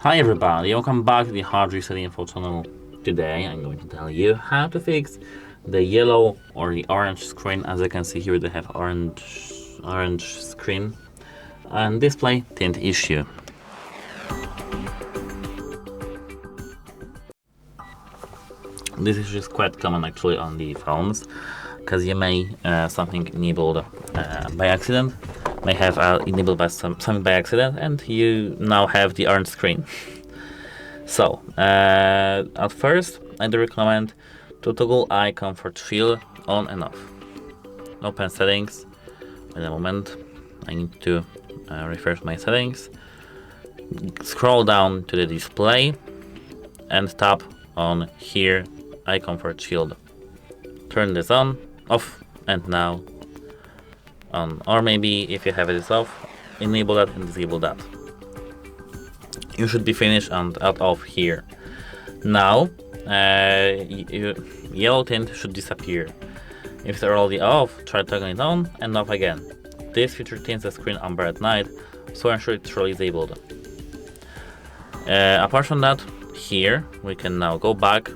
Hi everybody, welcome back to the HardReset.Info channel. Today I'm going to tell you how to fix the yellow or the orange screen. As you can see here, they have orange screen and display tint issue. This issue is quite common actually on the phones, because you may something enabled by accident, may have enabled by something by accident, and you now have the orange screen. So at first I do recommend to toggle eye comfort shield on and off. Open settings. In a moment I need to refresh my settings. Scroll down to the display and tap on here eye comfort shield. Turn this on, off, and now on. Or maybe if you have it off, enable that and disable that. You should be finished and out of here. Now yellow tint should disappear. If it's already off, try turning it on and off again. This feature tints the screen amber at night, so ensure it's truly disabled. Apart from that, here we can now go back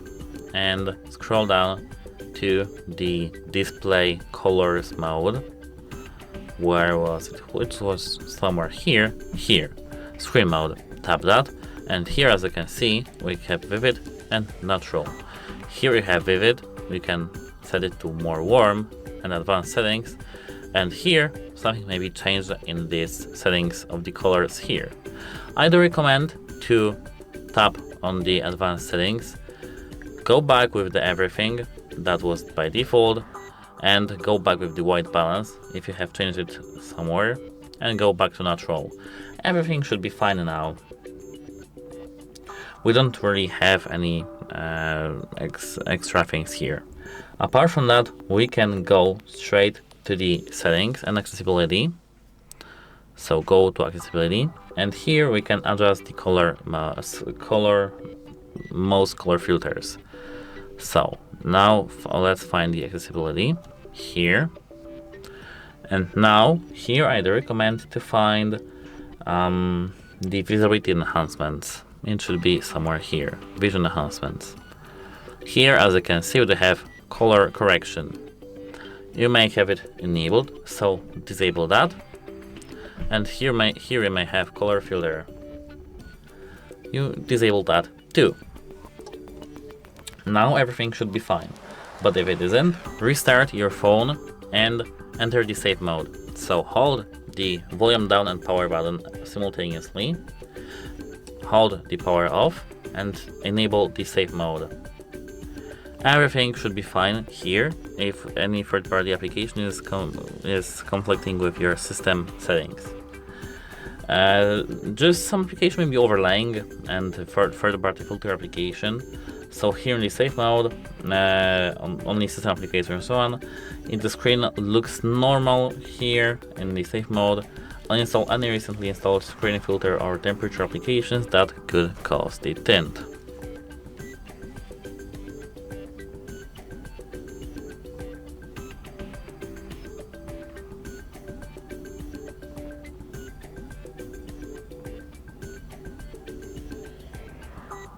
and scroll down to the display colors mode. Where was it? Which was somewhere here. Screen mode. Tap that, and here, as you can see, we have vivid and natural. Here we have vivid. We can set it to more warm and advanced settings, and here something may be changed in these settings of the colors here. I do recommend to tap on the advanced settings, go back with the everything that was by default, and go back with the white balance if you have changed it somewhere, and go back to natural. Everything should be fine now. We don't really have any extra things here. Apart from that, we can go straight to the settings and accessibility. So go to accessibility, and here we can adjust the most color filters. So now let's find the accessibility here, and now here I do recommend to find the visibility enhancements. It should be somewhere here, vision enhancements. Here, as you can see, we have color correction. You may have it enabled, so disable that. And here you may have color filter. You disable that too. Now everything should be fine. But if it isn't, restart your phone and enter the safe mode. So hold the volume down and power button simultaneously. Hold the power off and enable the safe mode. Everything should be fine here if any third-party application is conflicting with your system settings. Just some application may be overlaying and third-party filter application. So here in the safe mode, on only system applications and so on, if the screen looks normal here in the safe mode, uninstall any recently installed screen filter or temperature applications that could cause the tint.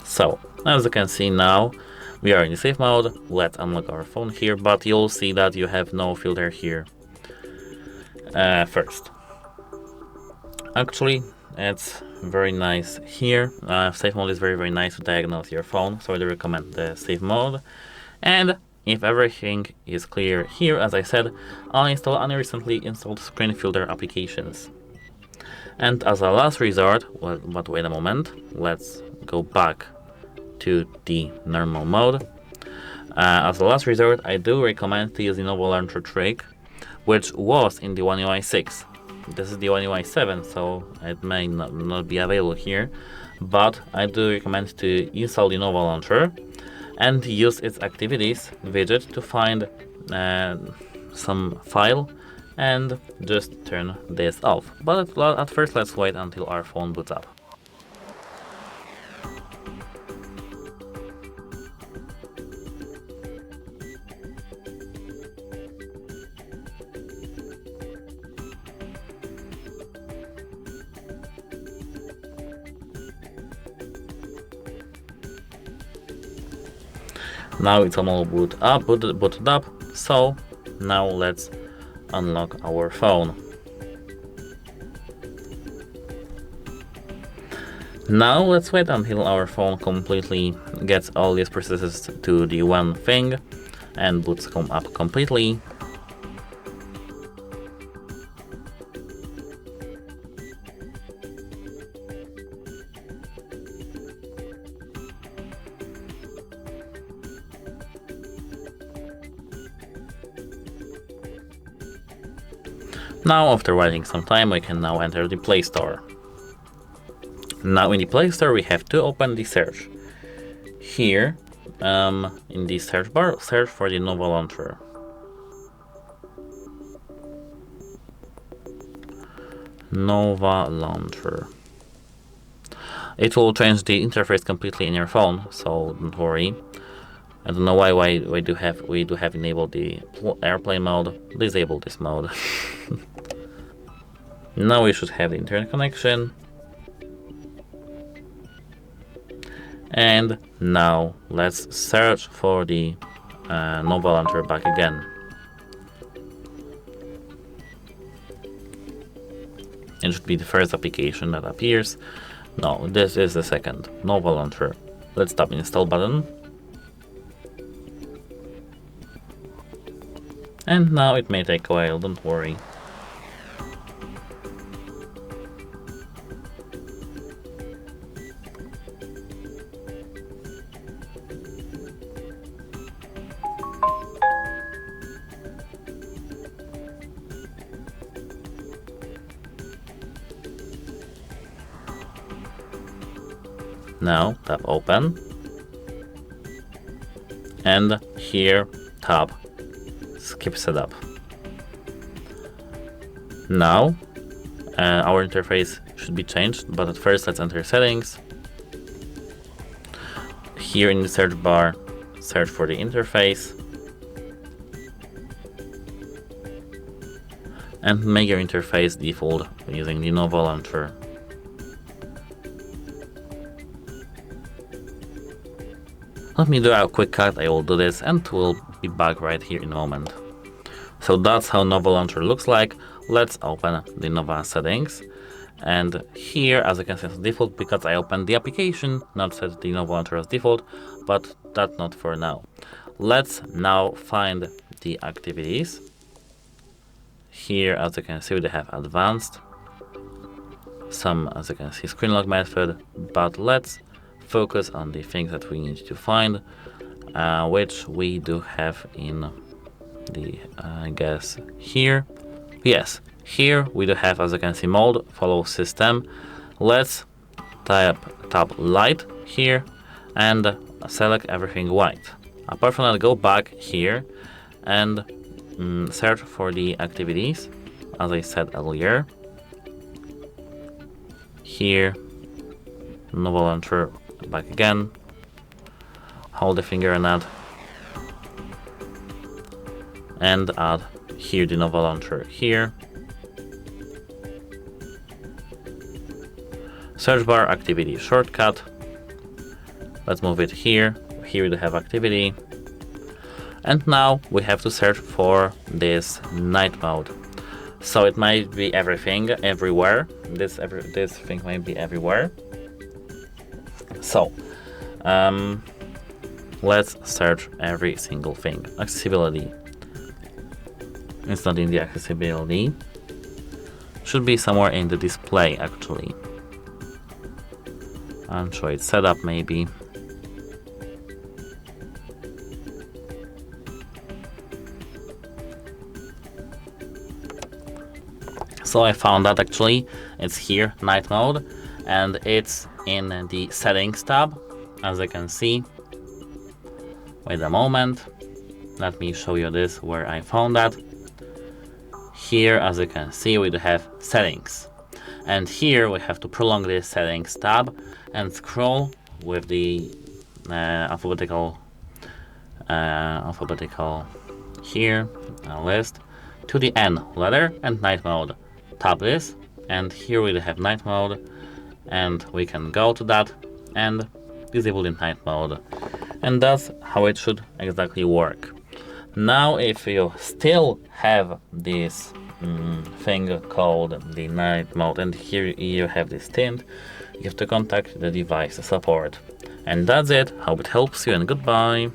So, as you can see now, we are in the safe mode. Let's unlock our phone here, but you'll see that you have no filter here. First, actually, it's very nice here. Safe mode is very nice to diagnose your phone, so I do recommend the safe mode. And if everything is clear here, as I said, I'll install any recently installed screen filter applications. And as a last resort, but wait a moment, let's go back to the normal mode. As a last resort, I do recommend to use the Novo Launcher trick, which was in the One UI 6. This is the One UI 7, so it may not be available here, but I do recommend to install the Novo Launcher and use its activities widget to find some file and just turn this off. But at first, let's wait until our phone boots up. Now it's almost booted up. So now let's unlock our phone. Now let's wait until our phone completely gets all these processes to the one thing and boots up completely. Now, after waiting some time, we can now enter the Play Store. Now in the Play Store, we have to open the search. Here, in the search bar, search for the Nova Launcher. Nova Launcher. It will change the interface completely in your phone, so don't worry. I don't know why we do have enabled the airplane mode. Disable this mode. Now we should have the internet connection. And now let's search for the Nova Launcher back again. It should be the first application that appears. No, this is the second, Nova Launcher. Let's tap install button. And now it may take a while, don't worry. Now tap open, and here tap skip setup. Now our interface should be changed, but at first let's enter settings. Here in the search bar, search for the interface and make your interface default using the Nova Launcher. Let me do a quick cut, I will do this and we'll be back right here in a moment. So that's how Nova Launcher looks like. Let's open the Nova settings. And here, as you can see, it's default because I opened the application, not set the Nova Launcher as default, but that's not for now. Let's now find the activities. Here, as you can see, they have advanced. Some, as you can see, screen lock method, but let's focus on the things that we need to find, which we do have in the, I guess, here. Yes, here we do have, as you can see, mode, follow system. Let's tap light here and select everything white. Apart from that, go back here and search for the activities, as I said earlier. Here, Nova Launcher, back again, hold the finger on that, and add here the Nova Launcher here. Search bar activity shortcut. Let's move it here. Here we have activity. And now we have to search for this night mode. So it might be everything, everywhere. This thing might be everywhere. So let's search every single thing. Accessibility. It's not in the accessibility. Should be somewhere in the display actually. Android setup maybe. So I found that actually. It's here, night mode, and it's in the settings tab, as you can see. Wait a moment. Let me show you this where I found that. Here, as you can see, we do have settings. And here we have to prolong this settings tab and scroll with the alphabetical here list to the N letter and night mode. Tap this, and here we have night mode, and we can go to that and disable the night mode. And that's how it should exactly work. Now if you still have this thing called the night mode, and here you have this tint, you have to contact the device support. And that's it. Hope it helps you, and goodbye.